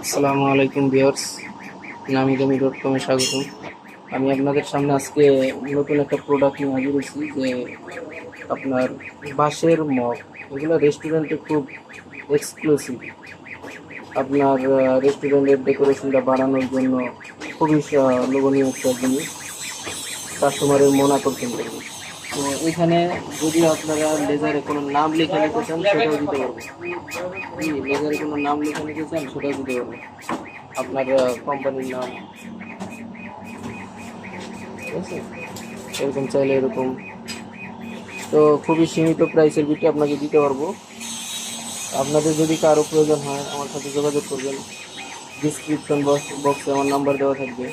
আসসালামু আলাইকুম ভিউয়ার্স, নামিদামি.com-এ স্বাগতম। আমি আপনাদের সামনে আজকে নতুন একটা প্রোডাক্ট নিয়ে হাজির হয়েছি যে আপনার বাঁশের মগ। এগুলো রেস্টুরেন্টে খুব এক্সক্লুসিভ। আপনার রেস্টুরেন্টের ডেকোরেশনটা বাড়ানোর জন্য খুবই লোভনীয় একটা জিনিস, কাস্টমারের মন আকর্ষণ করবে। তো এখানে যদি আপনারা লেজারে কোনো নাম লিখে নিতে চান সেটাও দিতে পারবো। লেজারে কোনো নাম লিখে নিতে চান সেটাও দিতে পারবো, আপনার কোম্পানির নাম, ঠিক আছে? এরকম চাইলে এরকম। তো খুবই সীমিত প্রাইসের ভিতরে আপনাকে দিতে পারবো। আপনাদের যদি কারো প্রয়োজন হয় আমার সাথে যোগাযোগ করবেন। ডিসক্রিপশন বক্সে আমার নাম্বার দেওয়া থাকবে।